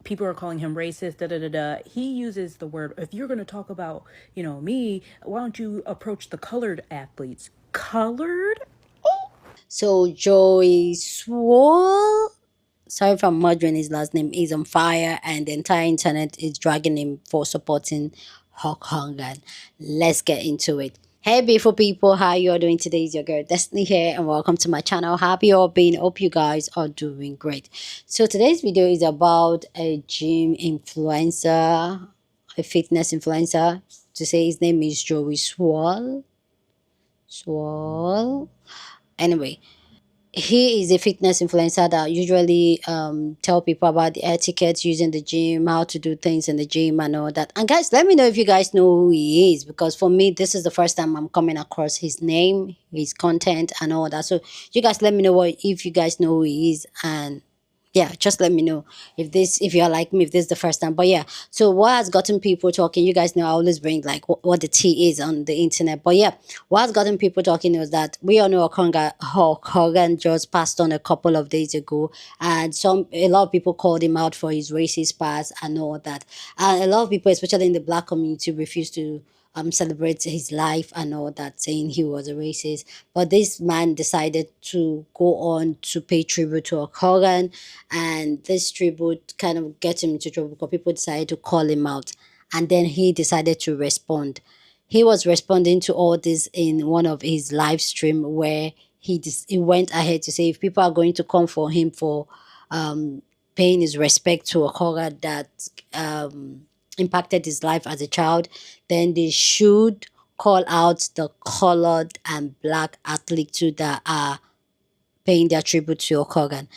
people are calling him racist, da da da da. He uses the word, if you're going to talk about, me, why don't you approach the colored athletes? Colored? So Joey Swoll, sorry if I'm murdering his last name, is on fire, and the entire internet is dragging him for supporting Hogan. Let's get into it. Hey beautiful people, how you all doing today? Is your girl Destiny here, and welcome to my channel. Happy you all been, hope you guys are doing great. So today's video is about a gym influencer, a fitness influencer. To say his name is Joey Swoll. Anyway, he is a fitness influencer that usually tell people about the etiquette using the gym, how to do things in the gym and all that. And guys, let me know if you guys know who he is, because for me this is the first time I'm coming across his name, his content and all that. So you guys let me know if you guys know who he is, and yeah, just let me know if you're like me, if this is the first time. But yeah, so what has gotten people talking, you guys know I always bring like what the tea is on the internet. But yeah, what has gotten people talking was that we all know Hogan just passed on a couple of days ago, and a lot of people called him out for his racist past and all that. And a lot of people, especially in the black community, refused to celebrate his life and all that, saying he was a racist. But this man decided to go on to pay tribute to Hogan, and this tribute kind of get him into trouble because people decided to call him out, and then he decided to respond. He was responding to all this in one of his live stream where he went ahead to say if people are going to come for him for paying his respect to a Hogan that impacted his life as a child, then they should call out the colored and black athlete too that are paying their tribute to Hogan.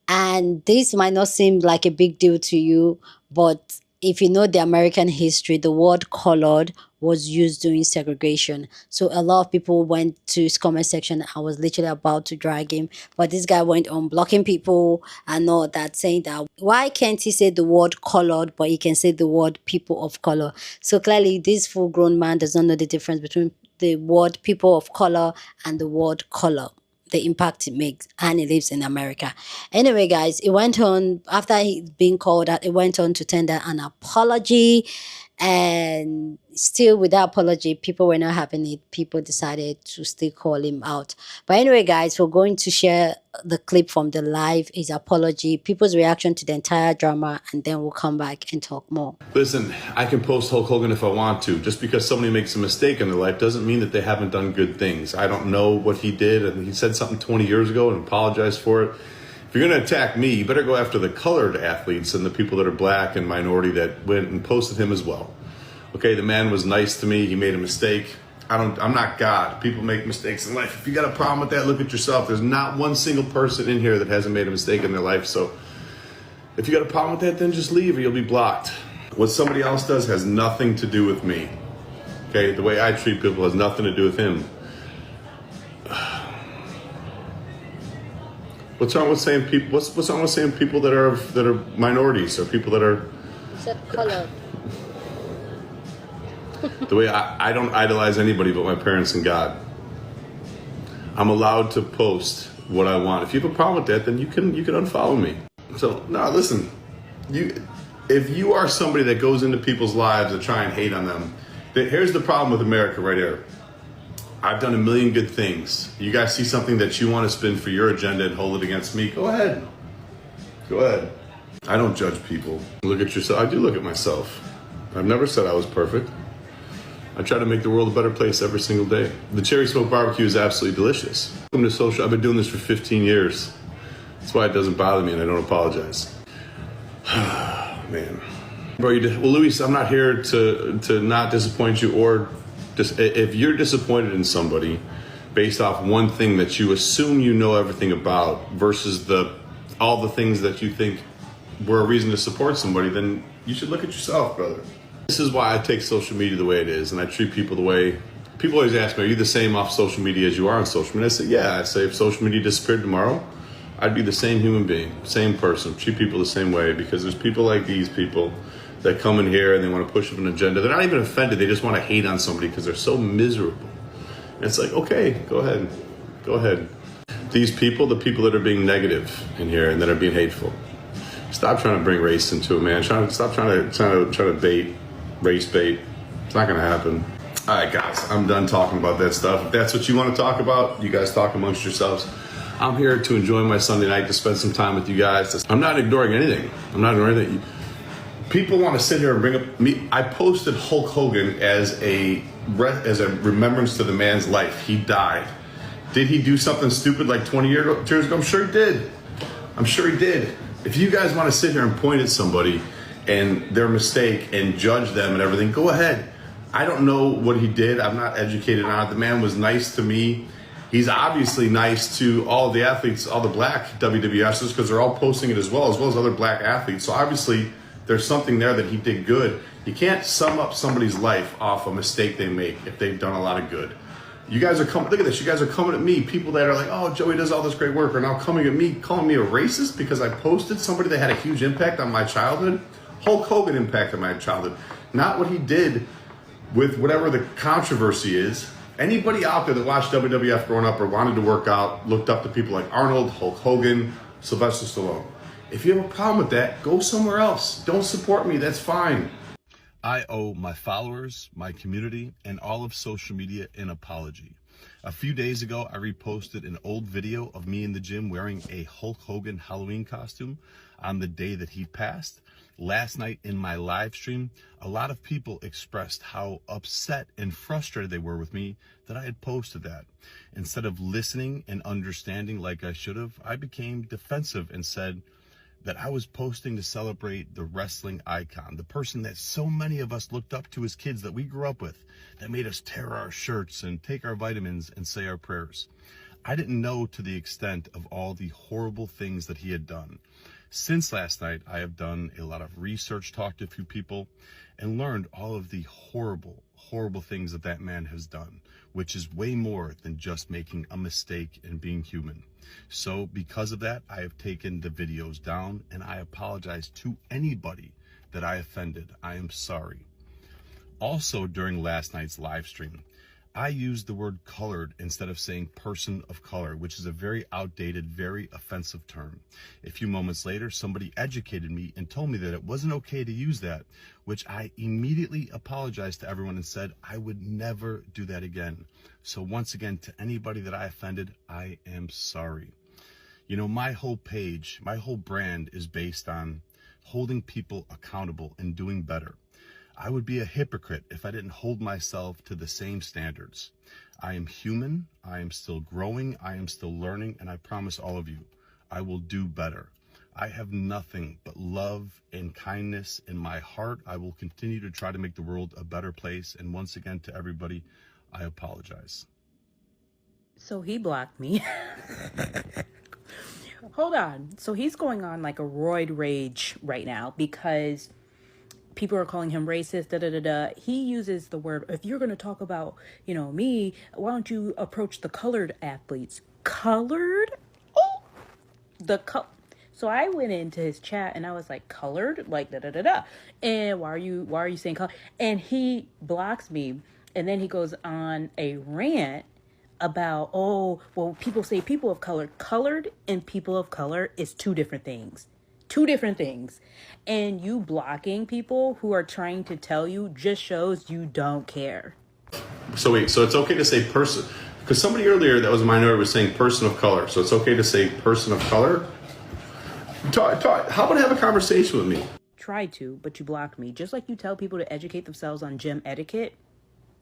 And this might not seem like a big deal to you, but if you know the American history, the word colored was used during segregation. So a lot of people went to his comment section. I was literally about to drag him, but this guy went on blocking people and all that, saying that why can't he say the word colored, but he can say the word people of color? So clearly this full grown man does not know the difference between the word people of color and the word color, the impact it makes, and he lives in America. Anyway, guys, it went on after he being called out. It went on to tender an apology, and still with that apology, people were not having it. People decided to still call him out. But anyway, guys, we're going to share the clip from the live, his apology, people's reaction to the entire drama, and then we'll come back and talk more. Listen, I can post Hulk Hogan if I want to. Just because somebody makes a mistake in their life doesn't mean that they haven't done good things. I don't know what he did, and he said something 20 years ago and apologized for it. If you're going to attack me, you better go after the colored athletes and the people that are black and minority that went and posted him as well. Okay, the man was nice to me. He made a mistake. I'm not God. People make mistakes in life. If you got a problem with that, look at yourself. There's not one single person in here that hasn't made a mistake in their life. So if you got a problem with that, then just leave or you'll be blocked. What somebody else does has nothing to do with me. Okay, the way I treat people has nothing to do with him. What's wrong with saying people? What's wrong with saying people that are minorities or people that are? Except color. The way I don't idolize anybody but my parents and God. I'm allowed to post what I want. If you have a problem with that, then you can unfollow me. So no, listen, if you are somebody that goes into people's lives to try and hate on them, here's the problem with America right here. I've done a million good things. You guys see something that you want to spin for your agenda and hold it against me, go ahead. Go ahead. I don't judge people. Look at yourself. I do look at myself. I've never said I was perfect. I try to make the world a better place every single day. The cherry smoked barbecue is absolutely delicious. Welcome to social. I've been doing this for 15 years. That's why it doesn't bother me and I don't apologize. Man. Bro, well, Luis, I'm not here to not disappoint you or if you're disappointed in somebody based off one thing that you assume you know everything about versus all the things that you think were a reason to support somebody, then you should look at yourself, brother. This is why I take social media the way it is, and I treat people the way people always ask me, are you the same off social media as you are on social media? I say, yeah. I say if social media disappeared tomorrow, I'd be the same human being, same person, treat people the same way, because there's people like these people that come in here and they want to push up an agenda. They're not even offended. They just want to hate on somebody because they're so miserable. And it's like, okay, go ahead. Go ahead. These people, the people that are being negative in here and that are being hateful, Stop trying to bring race into it, man. Stop trying to bait race bait. It's not gonna happen. All right, guys, I'm done talking about that stuff. If that's what you want to talk about, you guys talk amongst yourselves. I'm here to enjoy my Sunday night, to spend some time with you guys. I'm not ignoring anything. People want to sit here and bring up me. I posted Hulk Hogan as a remembrance to the man's life. He died. Did he do something stupid like 20 years ago? I'm sure he did. If you guys want to sit here and point at somebody and their mistake and judge them and everything, go ahead. I don't know what he did. I'm not educated on it. The man was nice to me. He's obviously nice to all the athletes, all the black WWSers, because they're all posting it as well as other black athletes. So obviously there's something there that he did good. You can't sum up somebody's life off a mistake they make if they've done a lot of good. You guys are coming, look at this, you guys are coming at me. People that are like, oh, Joey does all this great work are now coming at me, calling me a racist because I posted somebody that had a huge impact on my childhood. Hulk Hogan impacted my childhood. Not what he did with whatever the controversy is. Anybody out there that watched WWF growing up or wanted to work out, looked up to people like Arnold, Hulk Hogan, Sylvester Stallone. If you have a problem with that, go somewhere else. Don't support me, that's fine. I owe my followers, my community, and all of social media an apology. A few days ago, I reposted an old video of me in the gym wearing a Hulk Hogan Halloween costume on the day that he passed. Last night in my live stream, a lot of people expressed how upset and frustrated they were with me that I had posted that. Instead of listening and understanding like I should have, I became defensive and said that I was posting to celebrate the wrestling icon, the person that so many of us looked up to as kids that we grew up with, that made us tear our shirts and take our vitamins and say our prayers. I didn't know to the extent of all the horrible things that he had done. Since last night, I have done a lot of research, talked to a few people, and learned all of the horrible, horrible things that that man has done, which is way more than just making a mistake and being human. So because of that, I have taken the videos down, and I apologize to anybody that I offended. I am sorry. Also, during last night's live stream, I used the word colored instead of saying person of color, which is a very outdated, very offensive term. A few moments later, somebody educated me and told me that it wasn't okay to use that, which I immediately apologized to everyone and said I would never do that again. So once again, to anybody that I offended, I am sorry. You know, my whole page, my whole brand is based on holding people accountable and doing better. I would be a hypocrite if I didn't hold myself to the same standards. I am human, I am still growing, I am still learning, and I promise all of you, I will do better. I have nothing but love and kindness in my heart. I will continue to try to make the world a better place. And once again, to everybody, I apologize. So he blocked me. Hold on. So he's going on like a roid rage right now because people are calling him racist, He uses the word, if you're going to talk about, me, why don't you approach the colored athletes? Colored? Oh, So I went into his chat and I was like, colored? Like, And why are you saying color? And he blocks me. And then he goes on a rant about, oh, well, people say people of color. Colored and people of color is two different things. And you blocking people who are trying to tell you just shows you don't care. So wait, so it's okay to say person, because somebody earlier that was a minority was saying person of color. So it's okay to say person of color? How about have a conversation with me? Try to, but you block me. Just like you tell people to educate themselves on gym etiquette,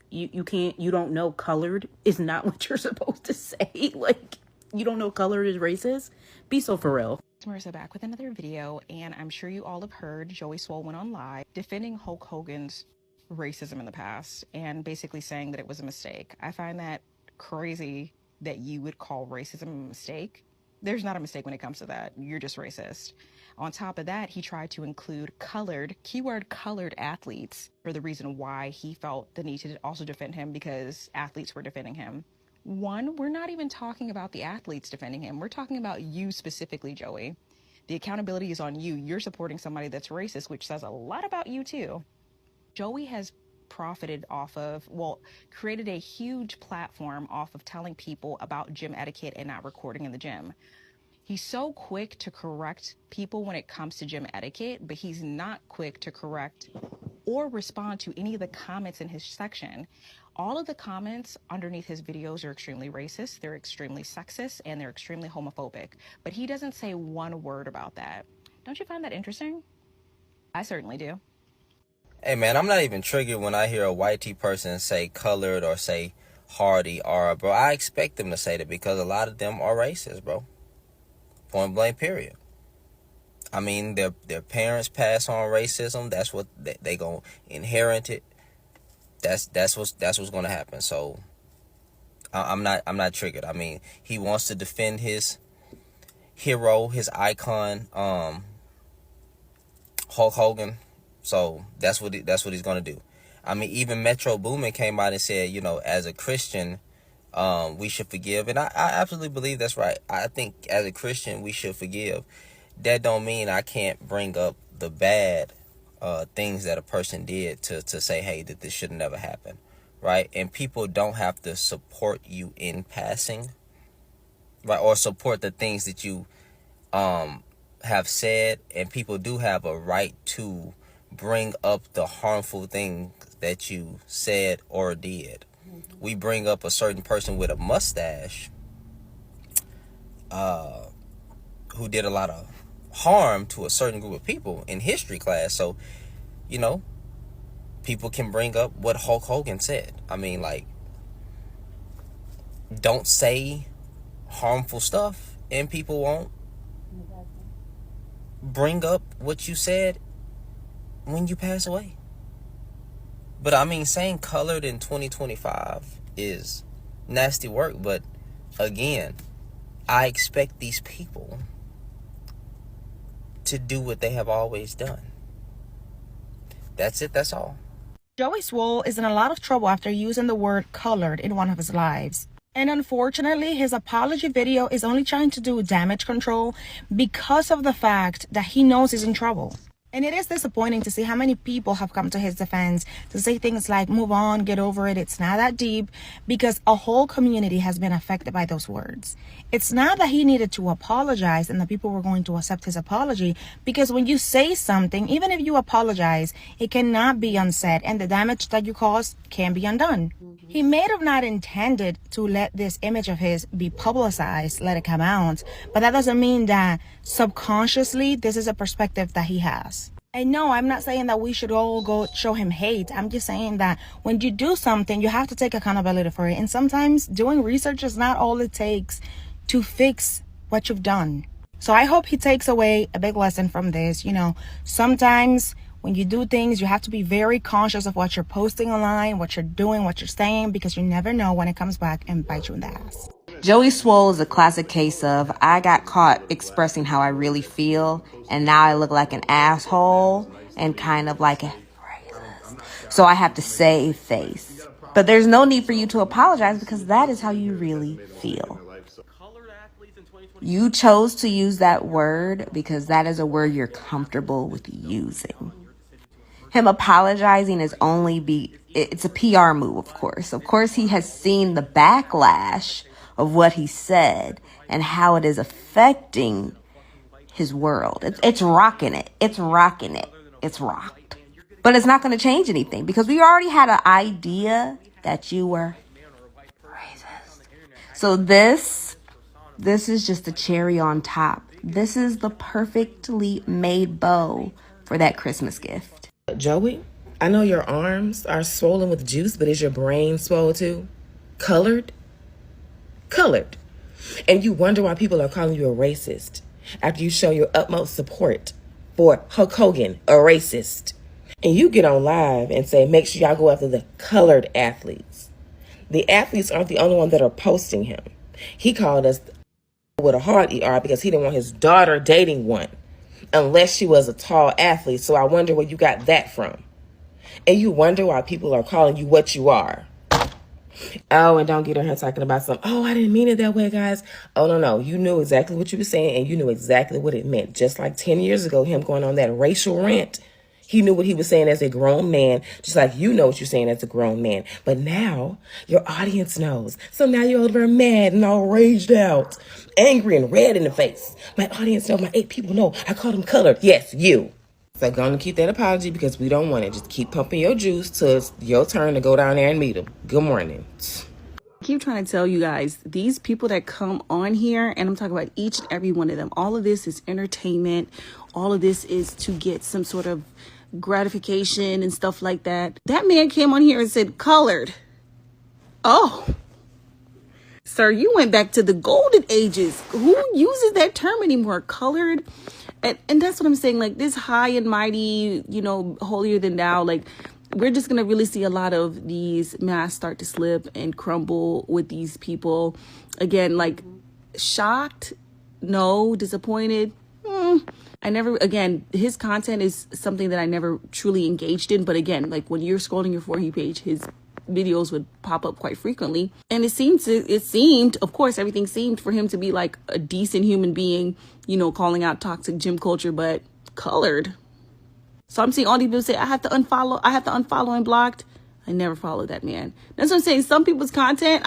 you don't know colored is not what you're supposed to say. Like, you don't know colored is racist? Be so for real. Marissa back with another video, and I'm sure you all have heard Joey Swoll went on live defending Hulk Hogan's racism in the past and basically saying that it was a mistake. I find that crazy that you would call racism a mistake. There's not a mistake when it comes to that. You're just racist. On top of that, he tried to include keyword colored athletes for the reason why he felt the need to also defend him, because athletes were defending him. One, we're not even talking about the athletes defending him. We're talking about you specifically, Joey. The accountability is on you. You're supporting somebody that's racist, which says a lot about you too. Joey has profited off of, created a huge platform off of telling people about gym etiquette and not recording in the gym. He's so quick to correct people when it comes to gym etiquette, but he's not quick to correct or respond to any of the comments in his section. All of the comments underneath his videos are extremely racist, they're extremely sexist, and they're extremely homophobic. But he doesn't say one word about that. Don't you find that interesting? I certainly do. Hey man, I'm not even triggered when I hear a white person say colored or say hardy or bro. I expect them to say that because a lot of them are racist, bro. Point blank, period. I mean, their parents pass on racism. That's what they gonna inherit it. That's what's gonna happen. So I'm not triggered. I mean, he wants to defend his hero, his icon, Hulk Hogan. So that's what he's gonna do. I mean, even Metro Boomin came out and said, you know, as a Christian, we should forgive, and I absolutely believe that's right. I think as a Christian we should forgive. That don't mean I can't bring up the bad things that a person did to say, hey, that this should never happen, right? And people don't have to support you in passing, right, or support the things that you have said, and people do have a right to bring up the harmful things that you said or did. We bring up a certain person with a mustache who did a lot of harm to a certain group of people in history class. So, you know, people can bring up what Hulk Hogan said. I mean, like, don't say harmful stuff and people won't bring up what you said when you pass away. But I mean, saying colored in 2025 is nasty work. But again, I expect these people to do what they have always done. That's it. That's all. Joey Swoll is in a lot of trouble after using the word colored in one of his lives. And unfortunately, his apology video is only trying to do damage control because of the fact that he knows he's in trouble. And it is disappointing to see how many people have come to his defense to say things like, move on, get over it, it's not that deep, because a whole community has been affected by those words. It's not that he needed to apologize and that people were going to accept his apology, because when you say something, even if you apologize, it cannot be unsaid, and the damage that you caused can be undone. He may have not intended to let this image of his be publicized, let it come out, but that doesn't mean that subconsciously this is a perspective that he has. And no, I'm not saying that we should all go show him hate. I'm just saying that when you do something, you have to take accountability for it. And sometimes doing research is not all it takes to fix what you've done. So I hope he takes away a big lesson from this. You know, sometimes when you do things, you have to be very conscious of what you're posting online, what you're doing, what you're saying, because you never know when it comes back and bites you in the ass. Joey Swoll is a classic case of I got caught expressing how I really feel, and now I look like an asshole and kind of like a racist. So I have to save face. But there's no need for you to apologize because that is how you really feel. You chose to use that word because that is a word you're comfortable with using. Him apologizing is it's a PR move, of course. Of course, he has seen the backlash of what he said and how it is affecting his world. It's rocking it. It's rocking it. It's rocked. But it's not going to change anything because we already had an idea that you were racist. So this is just the cherry on top. This is the perfectly made bow for that Christmas gift. Joey, I know your arms are swollen with juice, but is your brain swollen too? Colored? Colored. And you wonder why people are calling you a racist after you show your utmost support for Hulk Hogan, a racist. And you get on live and say, make sure y'all go after the colored athletes. The athletes aren't the only ones that are posting him. He called us with a hard ER because he didn't want his daughter dating one unless she was a tall athlete. So I wonder where you got that from. And you wonder why people are calling you what you are. Oh, and don't get on here talking about I didn't mean it that way, guys. Oh, no. You knew exactly what you were saying, and you knew exactly what it meant. Just like 10 years ago, him going on that racial rant, He knew what he was saying as a grown man, just like you know what you're saying as a grown man. But now your audience knows. So now you're over mad and all raged out, angry and red in the face. My audience knows, my 8 people know. I called him colored. Yes, you. So go and keep that apology because we don't want it. Just keep pumping your juice till it's your turn to go down there and meet him. Good morning. I keep trying to tell you guys, these people that come on here, and I'm talking about each and every one of them, all of this is entertainment. All of this is to get some sort of gratification and stuff like that. That man came on here and said colored. Oh, sir, you went back to the golden ages. Who uses that term anymore? Colored? And that's what I'm saying. Like this high and mighty, holier than thou, like we're just going to really see a lot of these masks start to slip and crumble with these people. Again, like shocked, no, disappointed. His content is something that I never truly engaged in. But again, like when you're scrolling your For You page, his videos would pop up quite frequently. And it seemed, of course, everything seemed for him to be like a decent human being, calling out toxic gym culture, but colored. So I'm seeing all these people say, I have to unfollow and blocked. I never followed that man. That's what I'm saying. Some people's content,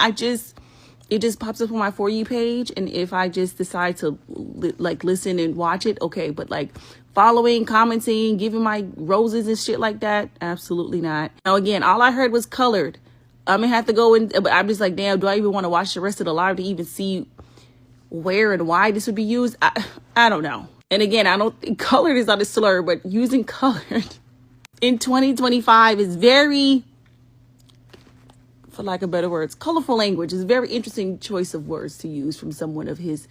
it just pops up on my For You page. And if I just decide to listen and watch it, okay. But like following, commenting, giving my roses and shit like that, absolutely not. Now, again, all I heard was colored. I'm going to have to go in, but I'm just like, damn, do I even want to watch the rest of the live to even see where and why this would be used? I don't know. And again, I don't think colored is not a slur, but using colored in 2025 is very, for lack of better words, colorful language is a very interesting choice of words to use from someone of his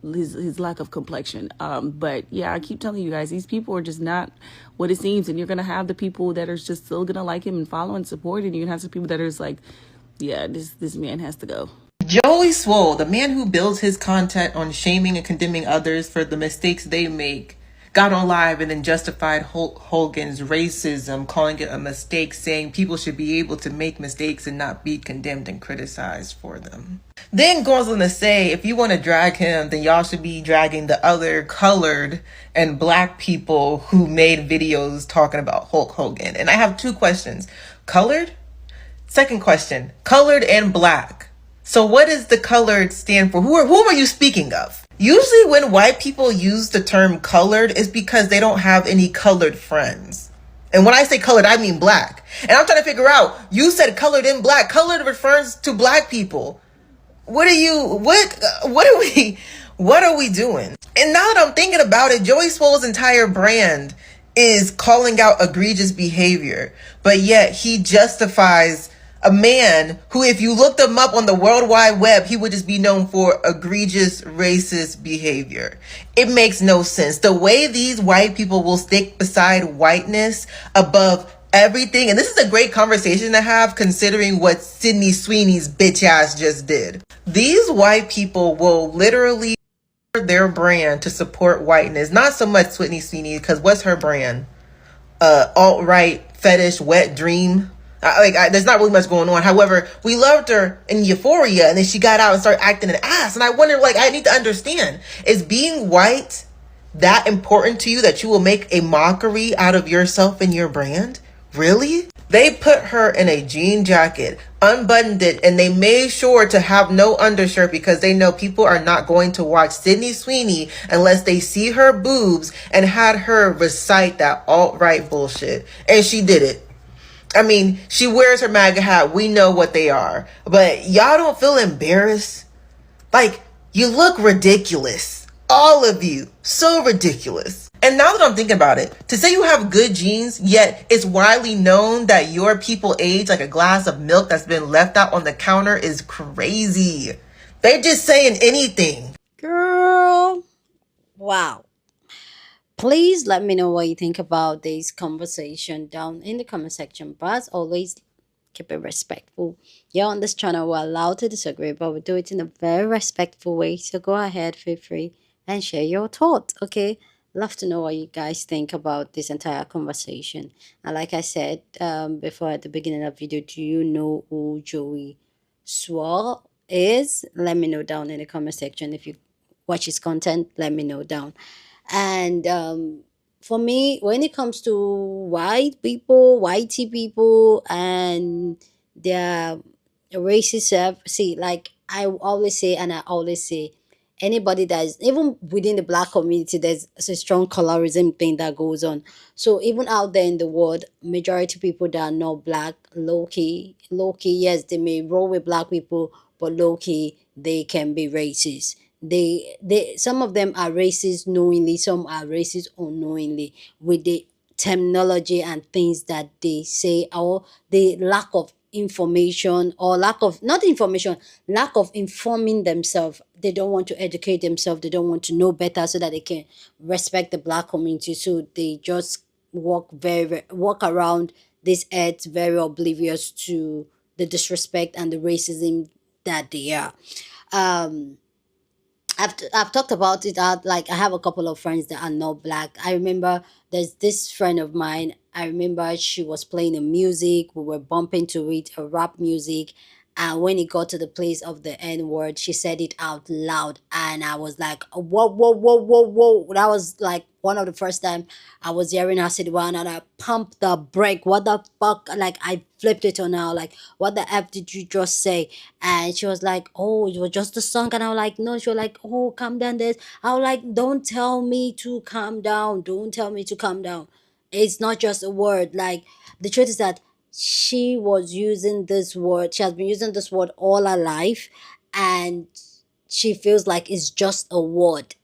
lack of complexion. But yeah, I keep telling you guys, these people are just not what it seems. And you're going to have the people that are just still going to like him and follow and support. And you're going to have some people that are just like, yeah, this man has to go. Joey Swoll, the man who builds his content on shaming and condemning others for the mistakes they make, got on live and then justified Hulk Hogan's racism, calling it a mistake, saying people should be able to make mistakes and not be condemned and criticized for them. Then goes on to say, if you want to drag him, then y'all should be dragging the other colored and black people who made videos talking about Hulk Hogan. And I have 2 questions. Colored? Second question, colored and black. So what does the colored stand for? Who are you speaking of? Usually when white people use the term colored, it's because they don't have any colored friends. And when I say colored, I mean black. And I'm trying to figure out, you said colored and black. Colored refers to black people. What are we doing? And now that I'm thinking about it, Joey Swoll's entire brand is calling out egregious behavior, but yet he justifies a man who, if you looked him up on the World Wide Web, he would just be known for egregious racist behavior. It makes no sense. The way these white people will stick beside whiteness above everything, and this is a great conversation to have considering what Sydney Sweeney's bitch ass just did. These white people will literally their brand to support whiteness. Not so much Sydney Sweeney, because what's her brand? Alt-right, fetish, wet dream. There's not really much going on. However, we loved her in Euphoria, and then she got out and started acting an ass. And I wonder, I need to understand, is being white that important to you that you will make a mockery out of yourself and your brand? Really? They put her in a jean jacket, unbuttoned it, and they made sure to have no undershirt because they know people are not going to watch Sydney Sweeney unless they see her boobs, and had her recite that alt-right bullshit. And she did it. I mean, she wears her MAGA hat. We know what they are. But y'all don't feel embarrassed? You look ridiculous. All of you. So ridiculous. And now that I'm thinking about it, to say you have good genes, yet it's widely known that your people age like a glass of milk that's been left out on the counter is crazy. They're just saying anything. Girl, wow. Please let me know what you think about this conversation down in the comment section. But as always, keep it respectful. You're on this channel, we're allowed to disagree, but we do it in a very respectful way. So go ahead, feel free and share your thoughts, okay? Love to know what you guys think about this entire conversation. And like I said before at the beginning of the video, do you know who Joey Swoll is? Let me know down in the comment section. If you watch his content, let me know down. And for me, when it comes to white people, whitey people, and their racist self, see, like I always say, and I always say, anybody that is even within the black community, there's a strong colorism thing that goes on. So even out there in the world, majority people that are not black, low key, yes, they may roll with black people, but low key, they can be racist. They some of them are racist knowingly, some are racist unknowingly, with the terminology and things that they say, or the lack of information, or lack of, not information, lack of informing themselves. They don't want to educate themselves, they don't want to know better so that they can respect the black community. So they just walk around this earth very oblivious to the disrespect and the racism that they are. um I've talked about it out. Like, I have a couple of friends that are not black. I remember there's this friend of mine. I remember she was playing a music. We were bumping to it, a rap music. And when it got to the place of the N word, she said it out loud. And I was like, whoa, whoa, whoa, whoa, whoa. That was like one of the first time I was hearing her say the one, and I pumped the brake. What the fuck? Like, I flipped it on her. Like, what the F did you just say? And she was like, oh, it was just a song. And I was like, no. She was like, oh, calm down. This. I was like, don't tell me to calm down. Don't tell me to calm down. It's not just a word. Like, the truth is that she was using this word. She has been using this word all her life. And she feels like it's just a word.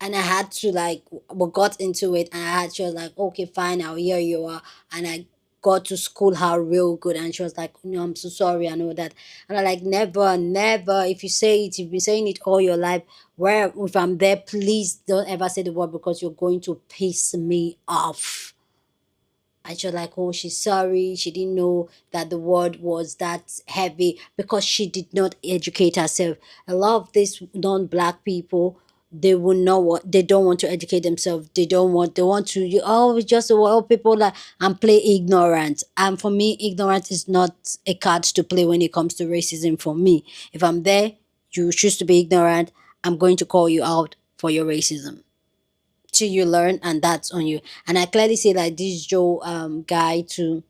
And I had to, like, we got into it, and she was like, okay, fine, I'll hear you are. And I got to school her real good, and she was like, no, I'm so sorry, I know that. And I like, never, never, if you say it, you've been saying it all your life, where if I'm there, please don't ever say the word, because you're going to piss me off. And she was like, oh, she's sorry. She didn't know that the word was that heavy, because she did not educate herself. A lot of these non-black people, they will know what they don't want to educate themselves. They want to, oh, it's just, well, people that, and play ignorant. And for me, ignorance is not a card to play when it comes to racism for me. If I'm there, you choose to be ignorant, I'm going to call you out for your racism till you learn, and that's on you. And I clearly see like this Joe guy too.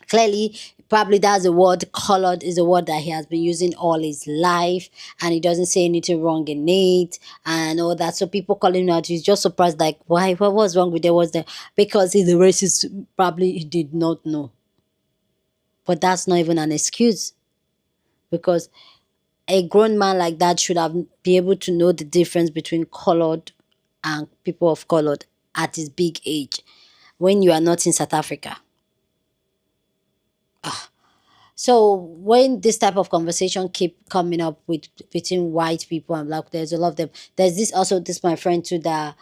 Clearly, probably that's a word. Colored is a word that he has been using all his life, and he doesn't say anything wrong in it and all that. So people calling him out, he's just surprised, like, why? What was wrong with there? Was there because he's a racist? Probably he did not know, but that's not even an excuse, because a grown man like that should have be able to know the difference between colored and people of color at his big age, when you are not in South Africa. So when this type of conversation keep coming up with between white people and black, there's a lot of them. There's this also, this my friend too, that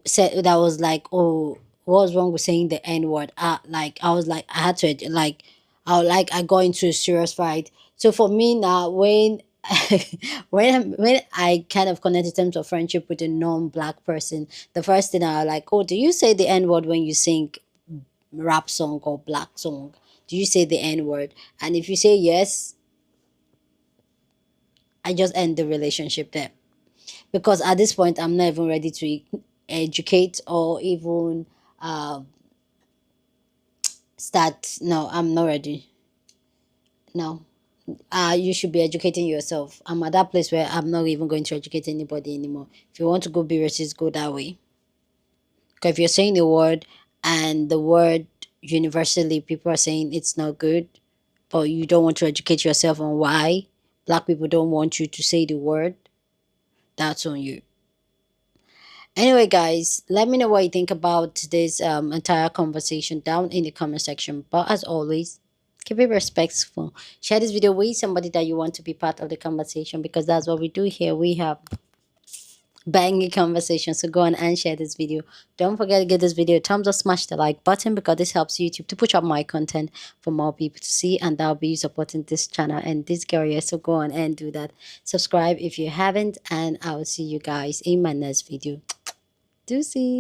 said, that was like, oh, what's wrong with saying the N word? Like, I was like, I had to, like, I got into a serious fight. So for me now, when when I kind of connect in terms of friendship with a non-black person, the first thing I was like, oh, do you say the N word when you sing rap song or black song? Do you say the N word? And if you say yes, I just end the relationship there. Because at this point, I'm not even ready to educate or even start. No, I'm not ready. No. You should be educating yourself. I'm at that place where I'm not even going to educate anybody anymore. If you want to go be racist, go that way. Because if you're saying the word, and the word universally people are saying it's not good, but you don't want to educate yourself on why black people don't want you to say the word, that's on you. Anyway, guys, let me know what you think about this entire conversation down in the comment section. But as always, keep it respectful. Share this video with somebody that you want to be part of the conversation, because that's what we do here. We have banging conversation. So go on and share this video. Don't forget to give this video a thumbs up, smash the like button, because this helps YouTube to push up my content for more people to see, and that'll be you supporting this channel and this career. So go on and do that. Subscribe if you haven't, and I will see you guys in my next video. Deuces.